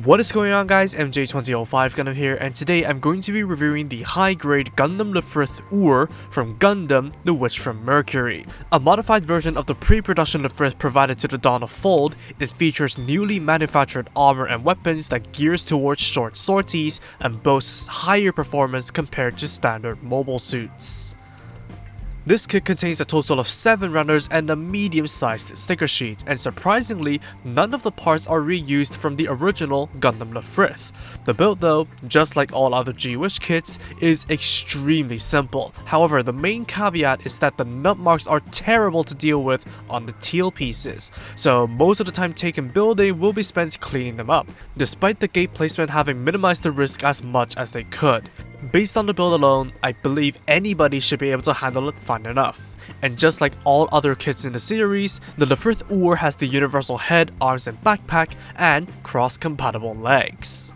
What is going on, guys? MJ2005 Gundam here, and today I'm going to be reviewing the high-grade Gundam Lfrith Ur from Gundam The Witch from Mercury. A modified version of the pre-production Lfrith provided to the Dawn of Fold, it features newly manufactured armor and weapons that gears towards short sorties and boasts higher performance compared to standard mobile suits. This kit contains a total of 7 runners and a medium-sized sticker sheet, and surprisingly, none of the parts are reused from the original Gundam Lfrith. The build though, just like all other G-Wish kits, is extremely simple. However, the main caveat is that the nut marks are terrible to deal with on the teal pieces, so most of the time taken building will be spent cleaning them up, despite the gate placement having minimized the risk as much as they could. Based on the build alone, I believe anybody should be able to handle it fine enough. And just like all other kits in the series, the Lfrith Ur has the universal head, arms and backpack, and cross-compatible legs.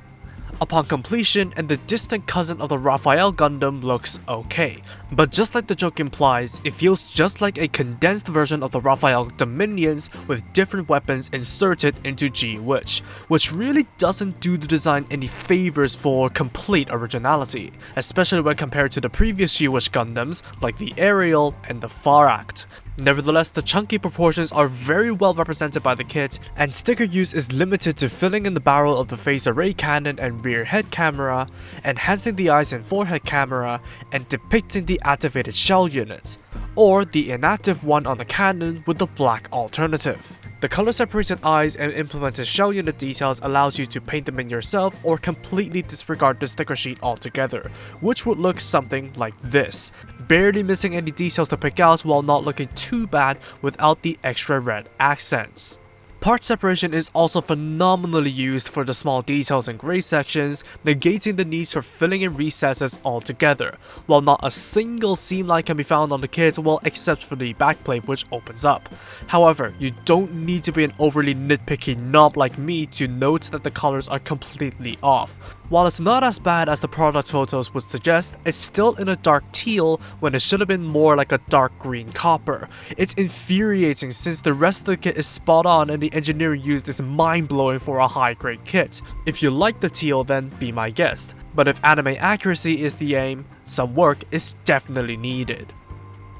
Upon completion, and the distant cousin of the Raphael Gundam looks okay, but just like the joke implies, it feels just like a condensed version of the Raphael Dominions with different weapons inserted into G-Wish, which really doesn't do the design any favors for complete originality, especially when compared to the previous G-Wish Gundams like the Ariel and the Farak. Nevertheless, the chunky proportions are very well represented by the kit, and sticker use is limited to filling in the barrel of the phase array cannon and rear head camera, enhancing the eyes and forehead camera, and depicting the activated shell units, or the inactive one on the cannon with the black alternative. The color separated eyes and implemented shell unit details allows you to paint them in yourself or completely disregard the sticker sheet altogether, which would look something like this, barely missing any details to pick out while not looking too bad without the extra red accents. Part separation is also phenomenally used for the small details and gray sections, negating the needs for filling in recesses altogether, while not a single seam line can be found on the kit, well except for the backplate which opens up. However, you don't need to be an overly nitpicky knob like me to note that the colors are completely off. While it's not as bad as the product photos would suggest, it's still in a dark teal when it should have been more like a dark green copper. It's infuriating since the rest of the kit is spot on and the engineering used is mind-blowing for a high-grade kit. If you like the teal, then be my guest, but if anime accuracy is the aim, some work is definitely needed.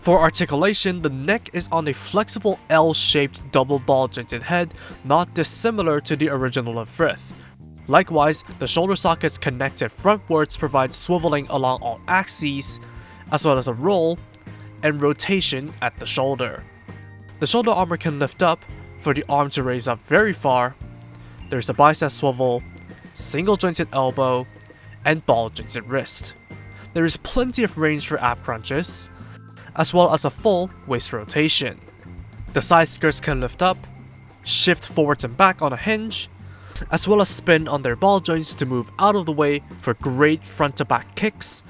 For articulation, the neck is on a flexible L-shaped double ball-jointed head, not dissimilar to the original Lfrith. Likewise, the shoulder sockets connected frontwards provide swiveling along all axes, as well as a roll and rotation at the shoulder. The shoulder armor can lift up for the arm to raise up very far. There's a bicep swivel, single jointed elbow, and ball jointed wrist. There is plenty of range for ab crunches, as well as a full waist rotation. The side skirts can lift up, shift forwards and back on a hinge, as well as spin on their ball joints to move out of the way for great front to back kicks,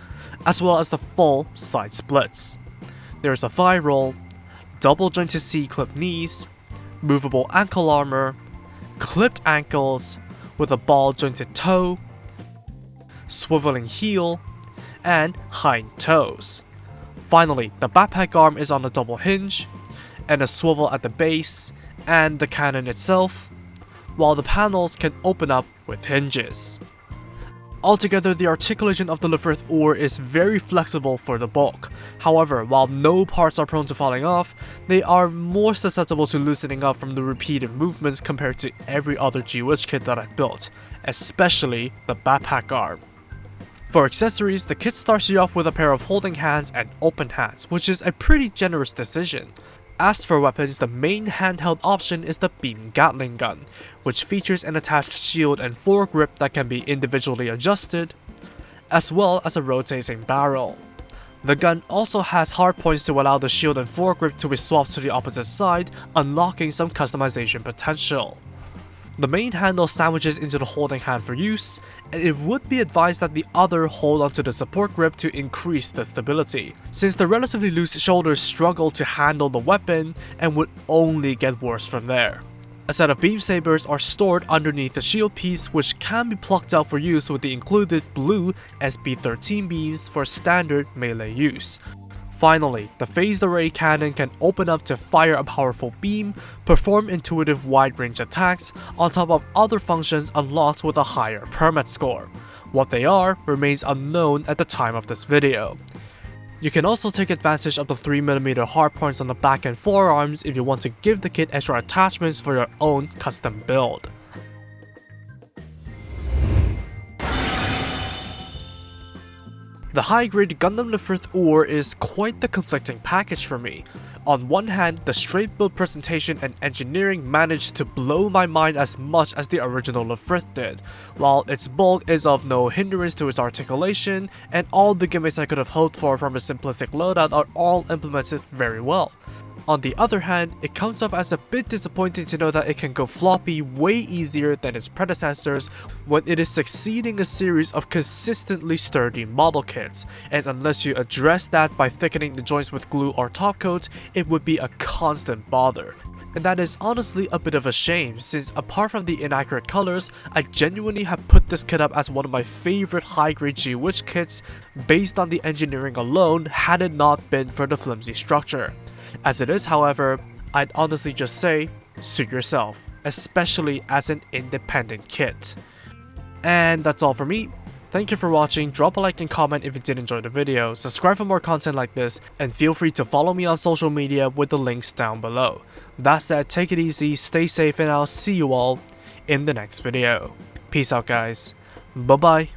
as well as the full side splits. There is a thigh roll, double jointed C-clip knees, movable ankle armor, clipped ankles with a ball jointed toe, swiveling heel, and hind toes. Finally, the backpack arm is on a double hinge, and a swivel at the base and the cannon itself, while the panels can open up with hinges. Altogether, the articulation of the Lfrith Ur is very flexible for the bulk. However, while no parts are prone to falling off, they are more susceptible to loosening up from the repeated movements compared to every other G-Wish kit that I've built, especially the backpack arm. For accessories, the kit starts you off with a pair of holding hands and open hands, which is a pretty generous decision. As for weapons, the main handheld option is the beam Gatling gun, which features an attached shield and foregrip that can be individually adjusted, as well as a rotating barrel. The gun also has hardpoints to allow the shield and foregrip to be swapped to the opposite side, unlocking some customization potential. The main handle sandwiches into the holding hand for use, and it would be advised that the other hold onto the support grip to increase the stability, since the relatively loose shoulders struggle to handle the weapon and would only get worse from there. A set of beam sabers are stored underneath the shield piece, which can be plucked out for use with the included blue SB13 beams for standard melee use. Finally, the phased array cannon can open up to fire a powerful beam, perform intuitive wide-range attacks, on top of other functions unlocked with a higher permit score. What they are remains unknown at the time of this video. You can also take advantage of the 3mm hardpoints on the back and forearms if you want to give the kit extra attachments for your own custom build. The high-grade Gundam Lfrith Ur is quite the conflicting package for me. On one hand, the straight build presentation and engineering managed to blow my mind as much as the original Lfrith did, while its bulk is of no hindrance to its articulation, and all the gimmicks I could have hoped for from a simplistic loadout are all implemented very well. On the other hand, it comes off as a bit disappointing to know that it can go floppy way easier than its predecessors when it is succeeding a series of consistently sturdy model kits, and unless you address that by thickening the joints with glue or top coat, it would be a constant bother. And that is honestly a bit of a shame, since apart from the inaccurate colors, I genuinely have put this kit up as one of my favorite high-grade G-Witch kits based on the engineering alone had it not been for the flimsy structure. As it is, however, I'd honestly just say, suit yourself, especially as an independent kit. And that's all for me. Thank you for watching, drop a like and comment if you did enjoy the video, subscribe for more content like this, and feel free to follow me on social media with the links down below. That said, take it easy, stay safe, and I'll see you all in the next video. Peace out, guys. Bye bye.